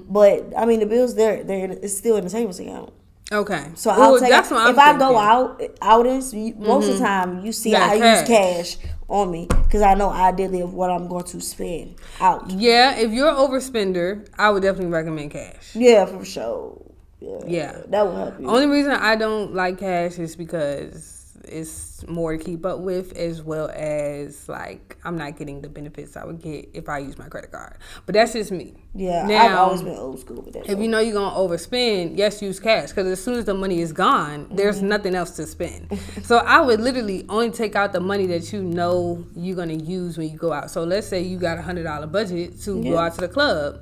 But I mean, the bills it's still in the savings account. Okay. So I'll take if I go outings, most of the time you see I use cash on me because I know ideally of what I'm going to spend out. Yeah, if you're an overspender, I would definitely recommend cash. Yeah, for sure. Yeah. That will help you. Only reason I don't like cash is because it's more to keep up with, as well as like I'm not getting the benefits I would get if I use my credit card. But that's just me. Yeah, now, I've always been old school with that. If you know you're gonna overspend, yes, use cash, because as soon as the money is gone, there's nothing else to spend. So I would literally only take out the money that you know you're gonna use when you go out. So let's say you got $100 budget to go out to the club.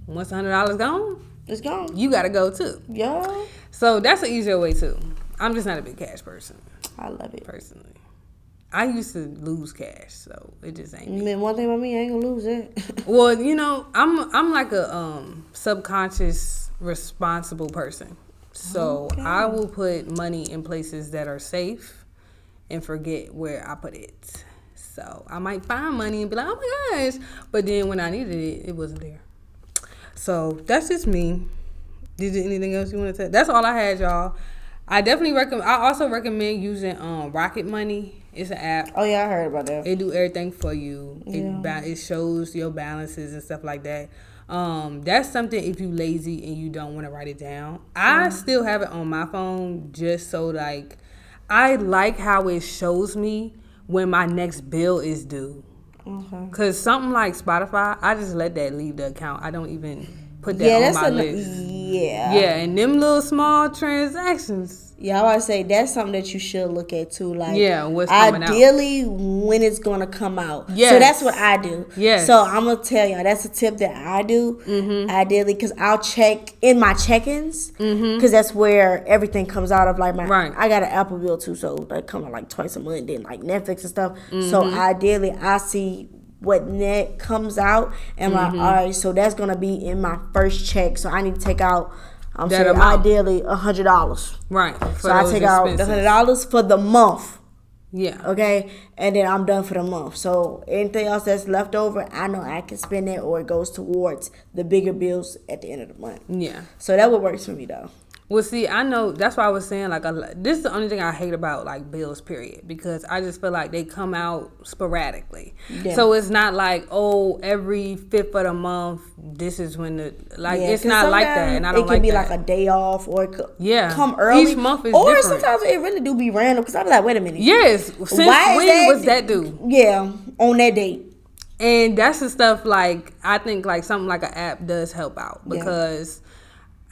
Once $100 gone, it's gone. You gotta go too. Yeah. So that's an easier way too. I'm just not a big cash person. I love it. Personally. I used to lose cash, so it just ain't me. Man, one thing about me, I ain't gonna lose it. Well, you know, I'm like a subconscious responsible person. So I will put money in places that are safe and forget where I put it. So I might find money and be like, oh my gosh. But then when I needed it, it wasn't there. So that's just me. Did you anything else you want to say? That's all I had, y'all. I definitely recommend. I also recommend using Rocket Money. It's an app. Oh yeah, I heard about that. It do everything for you. Yeah. It shows your balances and stuff like that. That's something if you lazy and you don't want to write it down. I still have it on my phone just so like I like how it shows me when my next bill is due. Okay. Cause something like Spotify, I just let that leave the account. I don't even put that on my list. Yeah, and them little small transactions. Yeah, I would say that's something that you should look at too. Like, what's coming out. Ideally, when it's gonna come out. Yes. So that's what I do. Yes. So I'm gonna tell y'all that's a tip that I do. Ideally, because I'll check in my check-ins because that's where everything comes out of. Like I got an Apple bill too, so that come out like twice a month. Then like Netflix and stuff. So ideally, I see what net comes out and like, all right, so that's gonna be in my first check. So I need to take out. I'm saying ideally $100. Right. So I take out the $100 for the month. Yeah. Okay. And then I'm done for the month. So anything else that's left over, I know I can spend it or it goes towards the bigger bills at the end of the month. Yeah. So that would work for me though. Well, see, I know that's why I was saying, like, this is the only thing I hate about, like, bills, period, because I just feel like they come out sporadically. Yeah. So it's not like, oh, every 5th of the month, this is when it's not like that, and I don't like that. It can be like a day off, or it could come early. Each month is or different. Sometimes it really do be random, because I be like, wait a minute. Yes. Since when was that due? Yeah, on that date. And that's the stuff, like, I think, like, something like an app does help out, because...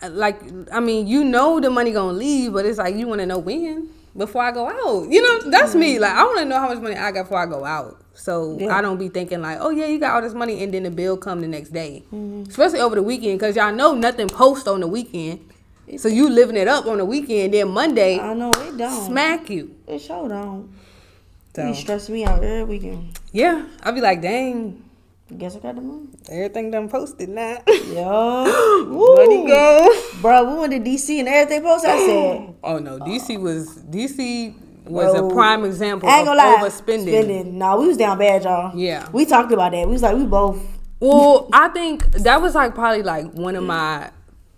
Like, I mean, you know the money gonna leave, but it's like you want to know when before I go out. You know, that's me. Like, I want to know how much money I got before I go out, so I don't be thinking like, oh yeah, you got all this money, and then the bill come the next day, especially over the weekend, because y'all know nothing post on the weekend, so you living it up on the weekend. Then Monday, I know it don't smack you. It sure don't. So it stress me out every weekend. Yeah, I be like, dang. Guess I got the money. Everything done posted now. Yo. Money go. Bro, we went to DC and everything posted. I said. Oh no, DC was a prime example of overspending. No, we was down bad, y'all. Yeah. We talked about that. We was like, we both. Well, I think that was like probably like one of my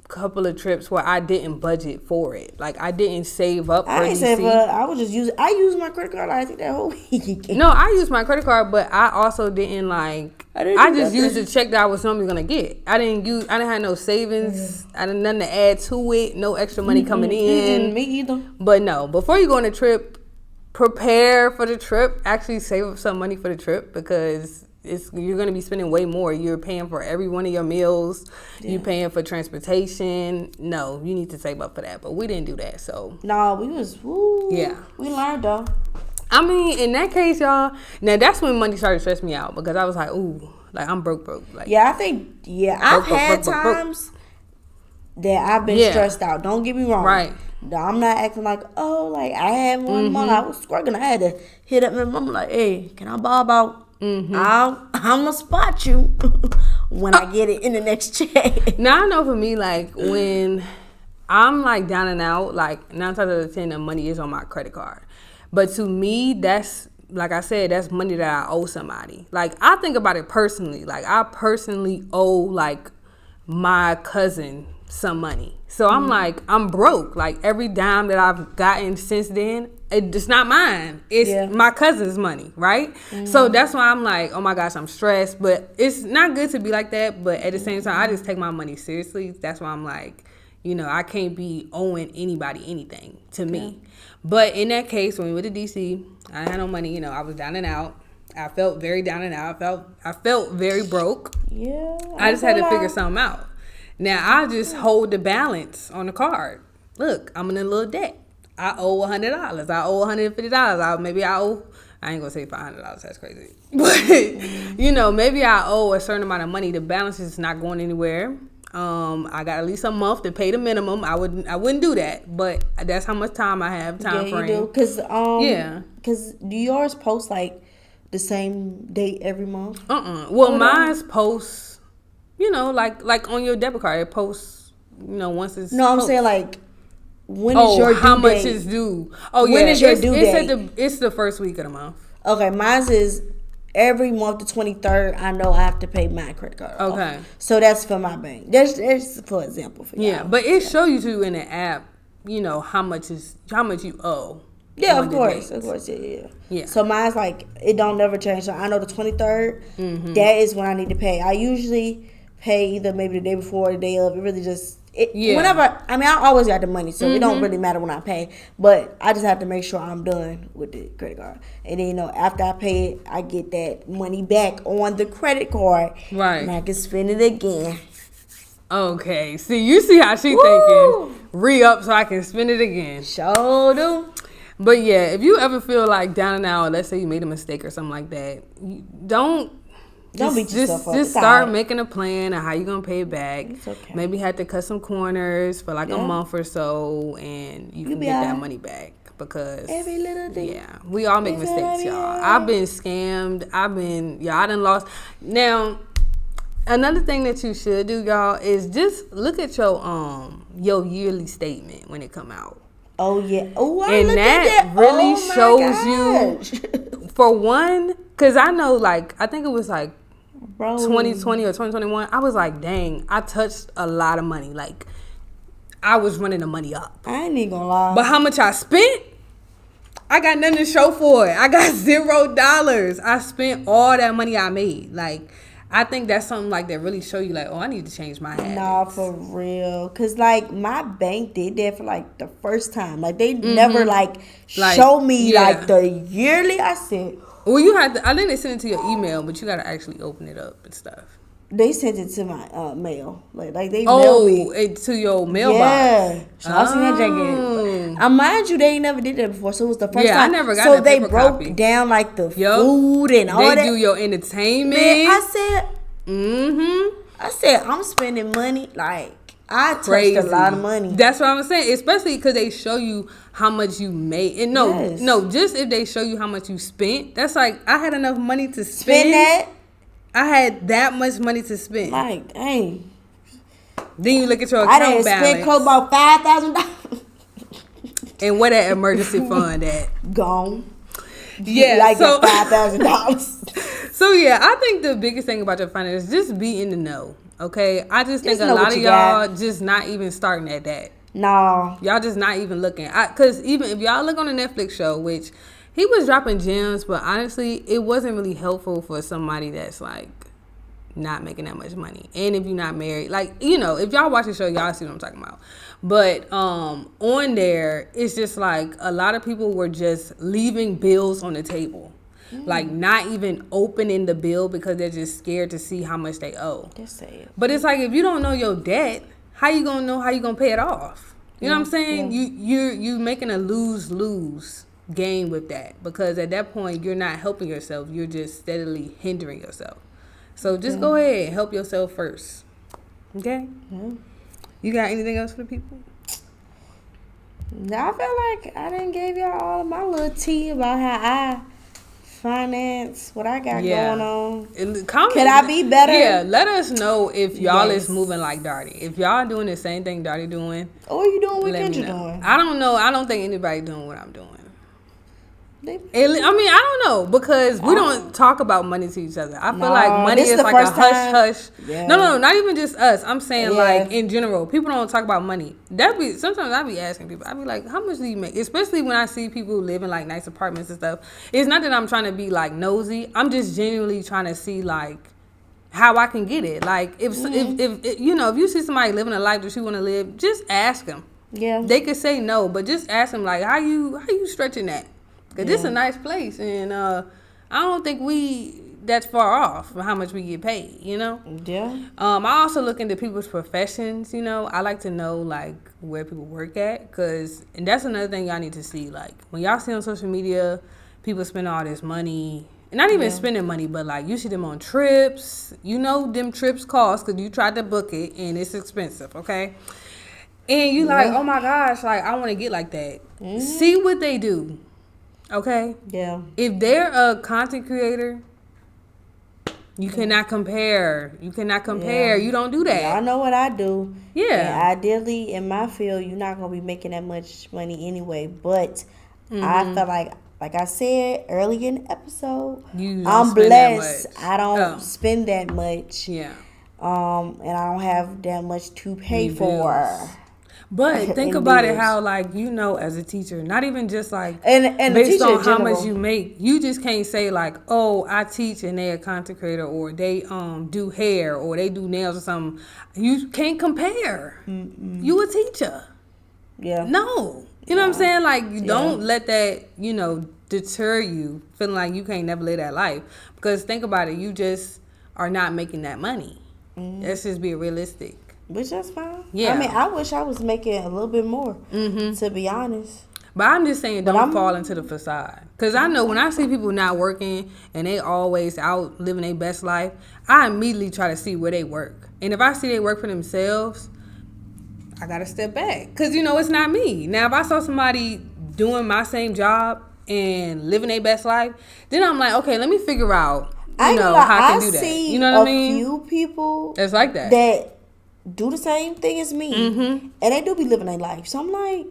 couple of trips where I didn't budget for it. Like I didn't save up for DC. I was just using. I used my credit card. I think that whole week. No, I used my credit card, but I also didn't like. I just used the check that I was normally gonna get. I didn't have no savings. I didn't nothing to add to it. No extra money coming in. Me either. But no, before you go on a trip, prepare for the trip. Actually, save up some money for the trip because you're going to be spending way more. You're paying for every one of your meals. Yeah. You're paying for transportation. No, you need to save up for that. But we didn't do that. So no, we was yeah. We learned though. I mean, in that case, y'all. Now that's when money started to stress me out because I was like, ooh, like I'm broke. Like yeah, I think I've had times that I've been stressed out. Don't get me wrong. Right. I'm not acting like, oh, like I had one month I was struggling. I had to hit up my mom like, hey, can I borrow about? I'm gonna spot you when I get it in the next check. Now I know for me, like when I'm like down and out, like 9 times out of 10, the money is on my credit card. But to me, that's like I said, that's money that I owe somebody. Like, I think about it personally. Like, I personally owe, like, my cousin some money. So I'm like, I'm broke. Like, every dime that I've gotten since then, it's not mine. It's my cousin's money, right? So that's why I'm like, oh my gosh, I'm stressed. But it's not good to be like that. But at the same time, I just take my money seriously. That's why I'm like, you know, I can't be owing anybody anything to me. But in that case, when we went to DC, I didn't have no money. You know, I was down and out. I felt very down and out. I felt very broke. Yeah. I just had to figure something out. Now, I just hold the balance on the card. Look, I'm in a little debt. I owe $100. I owe $150. I ain't gonna say $500. That's crazy. But, you know, maybe I owe a certain amount of money. The balance is not going anywhere. I got at least a month to pay the minimum. I wouldn't do that, but that's how much time I have. Time frame. You do. Because do yours post like the same date every month? Well, mine's posts, you know, like on your debit card, it posts, you know, once it's. No, I'm saying like, when is your due how much date? is due? Oh, when is your due date? It's the first week of the month. Okay, mine is every month, the 23rd. I know I have to pay my credit card. Okay, so that's for my bank. That's for example. For y'all. But it shows you too in the app, you know, how much you owe. Yeah, of course, yeah. So mine's like, it don't never change. So I know the 23rd. That is when I need to pay. I usually pay either maybe the day before or the day of. It really just. Whenever, I mean, I always got the money, so it don't really matter when I pay. But I just have to make sure I'm done with the credit card. And then, you know, after I pay it, I get that money back on the credit card. Right. And I can spend it again. Okay. See, you see how she thinking. Re-up so I can spend it again. Sure do. But, yeah, if you ever feel like down and out, let's say you made a mistake or something like that, don't beat yourself up. Just start making a plan of how you're going to pay it back. It's okay. Maybe have to cut some corners for like a month or so, and you can get that money back. Because every little thing. Yeah, we all make mistakes, y'all. I've been scammed. I done lost. Now, another thing that you should do, y'all, is just look at your yearly statement when it come out. Oh yeah. Oh, and that really shows you. For one, because I know, like, I think it was like 2020 or 2021, I was like, dang, I touched a lot of money. Like, I was running the money up. I ain't even gonna lie. But how much I spent, I got nothing to show for it. I got $0. I spent all that money I made. Like, I think that's something like that really show you, like, oh, I need to change my habits. Nah, for real. Because, like, my bank did that for, like, the first time. Like, they never, like show me, like, the yearly. I said... Well, you had to, I think they sent it to your email, but you got to actually open it up and stuff. They sent it to my mail. Like they mailed me. Oh, to your mailbox. Yeah. So I seen that jacket. Mind you, they never did that before, so it was the first time. Yeah, I never got so that they paper broke copy. Down, like, the food and all that. They do your entertainment. Man, I said, I'm spending money, like, I touched a lot of money. That's what I'm saying. Especially because they show you how much you made. And no, just if they show you how much you spent. That's like, I had enough money to spend that. I had that much money to spend. Like, dang. Then you look at your account balance. I done spent close about $5,000. And where that emergency fund at? Gone. Yeah, like so, $5,000. So yeah, I think the biggest thing about your finances is just be in the know. Okay, I just think a lot of y'all just not even starting at that. No, y'all just not even looking. Cause even if y'all look on the Netflix show, which he was dropping gems, but honestly, it wasn't really helpful for somebody that's like not making that much money. And if you're not married, like, you know, if y'all watch the show, y'all see what I'm talking about. But on there, it's just like a lot of people were just leaving bills on the table. Like, not even opening the bill because they're just scared to see how much they owe. Just say it. But it's like, if you don't know your debt, how you gonna know how you gonna pay it off? You know what I'm saying? Yeah. You making a lose-lose game with that, because at that point you're not helping yourself. You're just steadily hindering yourself. So just go ahead and help yourself first. Okay? Mm-hmm. You got anything else for the people? I feel like I done gave y'all all of my little tea about how I finance, what I got going on. Could I be better? Yeah, let us know if y'all is moving like Darty. If y'all doing the same thing Darty doing. Or you doing what Kendra doing. I don't know. I don't think anybody doing what I'm doing. I don't know, because we don't talk about money to each other. I feel like money is like a hush. Yeah. No, not even just us. I'm saying like in general, people don't talk about money. Sometimes I be asking people. I be like, how much do you make? Especially when I see people live in like nice apartments and stuff. It's not that I'm trying to be like nosy. I'm just genuinely trying to see like how I can get it. Like if you know, if you see somebody living a life that you want to live, just ask them. Yeah, they could say no, but just ask them like, how you stretching that? Because this is a nice place, and I don't think that's far off from how much we get paid, you know? Yeah. I also look into people's professions, you know? I like to know, like, where people work at, and that's another thing y'all need to see. Like, when y'all see on social media, people spend all this money, and not even spending money, but, like, you see them on trips. You know them trips cost because you tried to book it, and it's expensive, okay? And you like, oh, my gosh, like, I want to get like that. Mm-hmm. See what they do. Okay? Yeah. If they're a content creator, you cannot compare. You cannot compare. Yeah. You don't do that. Yeah, I know what I do. Yeah. And ideally, in my field, you're not going to be making that much money anyway. But I feel like I said early in the episode, I'm blessed. I don't spend that much. Yeah. And I don't have that much to pay for. But think about it, how like, you know, as a teacher, not even just like and based on how much you make, you just can't say like, oh, I teach and they're a content creator, or they do hair, or they do nails or something. You can't compare. Mm-mm. You a teacher. Yeah. No. You know what I'm saying? Like, you don't let that, you know, deter you feeling like you can't never live that life. Because think about it, you just are not making that money. Mm-hmm. Let's just be realistic. Which that's fine. Yeah. I mean, I wish I was making a little bit more, to be honest. But I'm just saying, don't fall into the facade. Because I know when I see people not working and they always out living their best life, I immediately try to see where they work. And if I see they work for themselves, I got to step back. Because, you know, it's not me. Now, if I saw somebody doing my same job and living their best life, then I'm like, okay, let me figure out, how I can do that. You know what I mean? I see a few people that's like that do the same thing as me, and they do be living their life. So I'm like,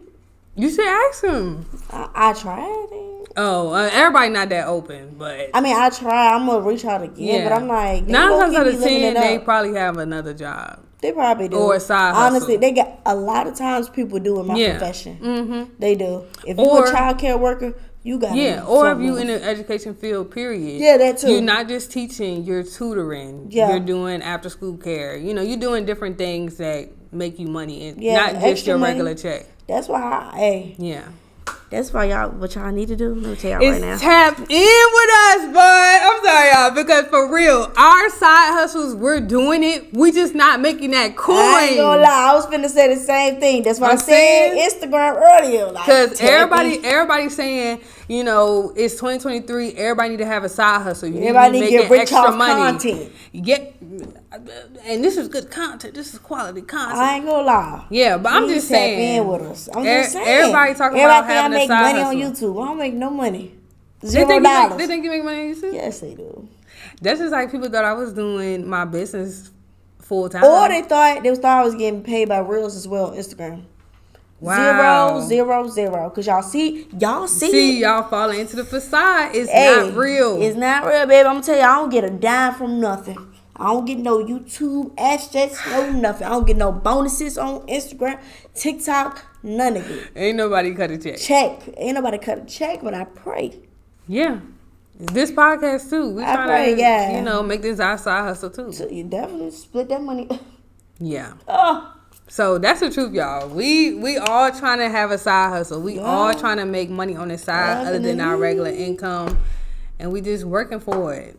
you should ask them. I tried it. Oh, everybody not that open, but I mean, I try. I'm gonna reach out again, but I'm like, 9 times out of 10, they probably have another job. They probably do, or a side hustle. Honestly, they got a lot of times people do in my profession. Mm-hmm. They do. If you're a child care worker, you got or if you in the education field, period. Yeah, that too. You're not just teaching, you're tutoring. Yeah. You're doing after school care. You know, you're doing different things that make you money, and not just your regular check. That's why that's why what y'all need to do, let me tell y'all right now. Tap in with us, bud. I'm sorry, y'all, because for real, our side hustles, we're doing it. We just not making that coin. I ain't gonna lie, I was finna say the same thing. That's why I said Instagram earlier. Because everybody's saying, you know, it's 2023. Everybody need to have a side hustle. Everybody need to get rich extra off money. Content. And this is good content. This is quality content. I ain't gonna lie. Yeah, but I'm just saying. In with us. I'm just saying. Everybody talking about having a side money hustle. On YouTube. I don't make no money. $0. They think you make money on YouTube? Yes, they do. That's just like people thought I was doing my business full time. Or they thought I was getting paid by Reels as well on Instagram. Wow. 0, 0. Because y'all see y'all falling into the facade. It's not real. It's not real, baby. I'm going to tell you, I don't get a dime from nothing. I don't get no YouTube assets, no nothing. I don't get no bonuses on Instagram, TikTok, none of it. Ain't nobody cut a check. Ain't nobody cut a check, but I pray. Yeah. This podcast too. We trying to, make this our side hustle too. So you definitely split that money. Yeah. So that's the truth, y'all. We all trying to have a side hustle. We all trying to make money on the side other than our regular income. And we just working for it.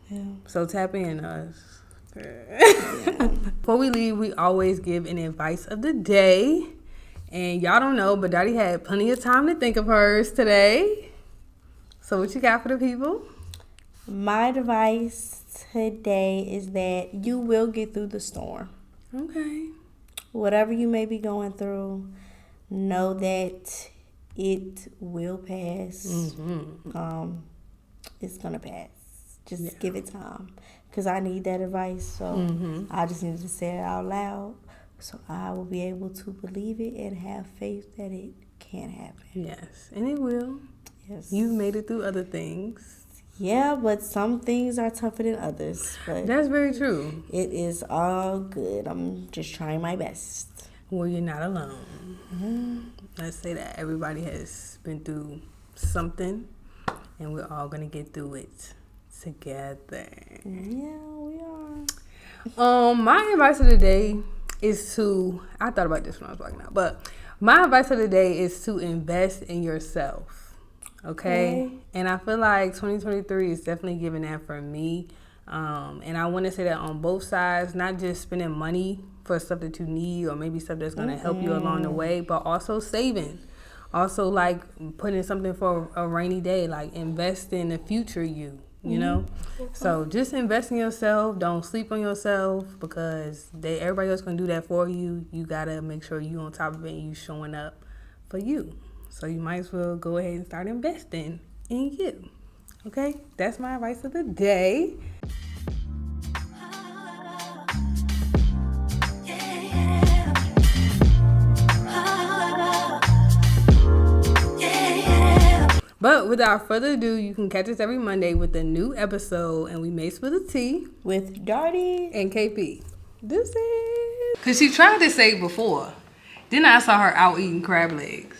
Yeah. So tap in us. Before we leave, we always give an advice of the day. And y'all don't know, but Daddy had plenty of time to think of hers today. So what you got for the people? My advice today is that you will get through the storm. Okay. Whatever you may be going through, know that it will pass. Mm-hmm. It's going to pass. Just give it time. Because I need that advice. So I just needed to say it out loud. So I will be able to believe it and have faith that it can happen. Yes. And it will. Yes. You've made it through other things. Yeah, but some things are tougher than others. But that's very true. It is all good. I'm just trying my best. Well, you're not alone. Mm-hmm. Let's say that everybody has been through something, and we're all going to get through it together. Yeah, we are. My advice of the day is to, I thought about this when I was walking out, but my advice of the day is to invest in yourself. Okay? And I feel like 2023 is definitely giving that for me. And I want to say that on both sides, not just spending money for stuff that you need or maybe stuff that's going to help you along the way, but also saving. Also, like, putting something for a rainy day, like invest in the future you know? So just invest in yourself. Don't sleep on yourself, because everybody else going to do that for you. You got to make sure you on top of it and you showing up for you. So you might as well go ahead and start investing in you. Okay? That's my advice of the day. But without further ado, you can catch us every Monday with a new episode, and we may spill the tea with Darty and KP. This is because she tried to say before. Then I saw her out eating crab legs.